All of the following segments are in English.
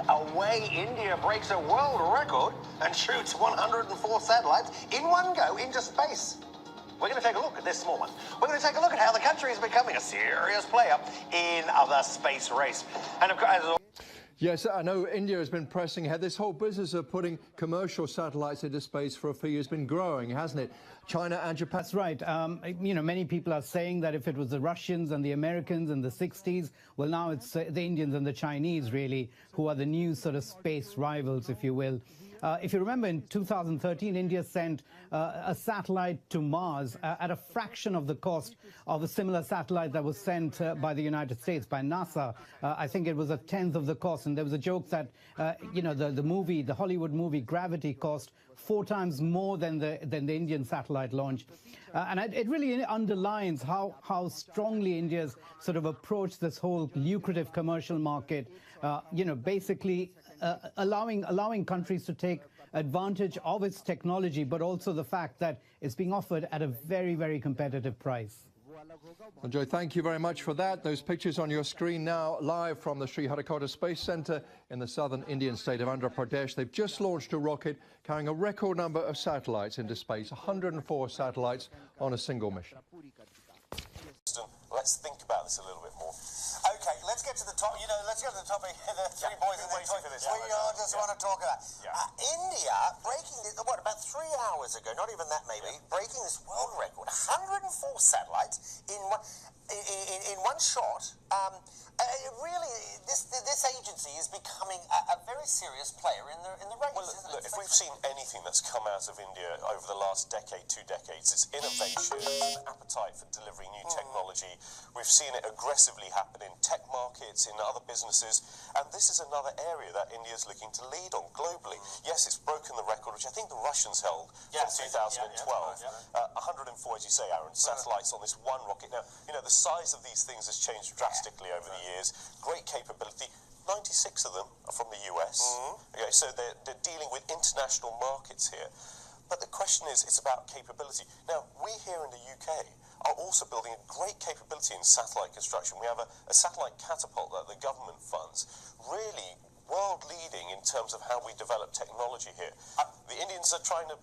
away India breaks a world record and shoots 104 satellites in one go into space. We're going to take a look at this small one. We're going to take a look at how the country is becoming a serious player in the space race. And of course, yes, I know India has been pressing ahead. This whole business of putting commercial satellites into space for a few years has been growing, hasn't it? China and Japan. That's right. Many people are saying that if it was the Russians and the Americans in the 60s, well, now it's the Indians and the Chinese, really, who are the new sort of space rivals, if you will. If you remember, in 2013, India sent a satellite to Mars at a fraction of the cost of a similar satellite that was sent by the United States, by NASA. I think it was a tenth of the cost. And there was a joke that, the Hollywood movie Gravity cost 4 times more than the Indian satellite launch. And it really underlines how strongly India's sort of approached this whole lucrative commercial market, basically allowing countries to take advantage of its technology, but also the fact that it's being offered at a very, very competitive price. Well, Joe, thank you very much for that. Those pictures on your screen now, live from the Sriharikota Space Center in the southern Indian state of Andhra Pradesh. They've just launched a rocket carrying a record number of satellites into space, 104 satellites on a single mission. Let's think about this a little bit more. Okay, let's get to the top. Let's get to the topic. The three boys in their toy. We just want to talk about India breaking this, about 3 hours ago, not even that maybe, breaking this world record, 104 satellites in one shot. Really, this agency is becoming a very serious player in the race. Well, look, if we've seen anything that's come out of India over the last decade, 2 decades, it's innovation, an appetite for delivering new technology. We've seen it aggressively happen in tech markets, in other businesses, and this is another area that India is looking to lead on globally. Yes, it's broken the record, which I think the Russians held from 2012. 104, as you say, Aaron, satellites on this one rocket. Now, the size of these things has changed drastically over the years. Great capability. 96 of them are from the US. Okay, so they're dealing with international markets here. But the question is, it's about capability. Now, we here in the UK are also building a great capability in satellite construction. We have a satellite catapult that the government funds, really world-leading in terms of how we develop technology here. The Indians are trying to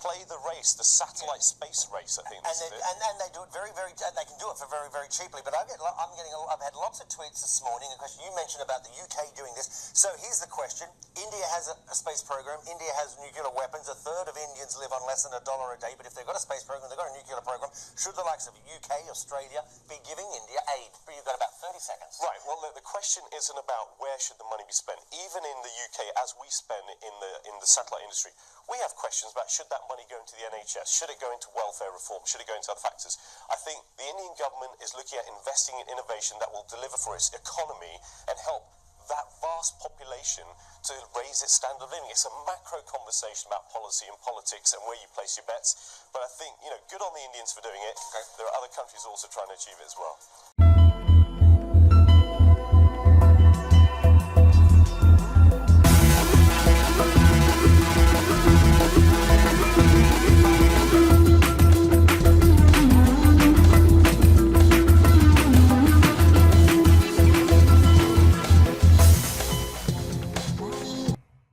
play the race, the satellite space race, I think. And they do it very, very. They can do it for very, very cheaply. But I've had lots of tweets this morning. A question you mentioned about the UK doing this. So here's the question: India has a space program. India has nuclear weapons. 1/3 of Indians live on less than $1 a day. But if they've got a space program, they've got a nuclear program. Should the likes of UK, Australia, be giving India aid? But you've got about 30 seconds. Right. Well, the question isn't about where should the money be spent. Even in the UK, as we spend in the satellite industry, we have questions about should that money go into the NHS? Should it go into welfare reform? Should it go into other factors? I think the Indian government is looking at investing in innovation that will deliver for its economy and help that vast population to raise its standard of living. It's a macro conversation about policy and politics and where you place your bets. But I think, good on the Indians for doing it. Okay. There are other countries also trying to achieve it as well.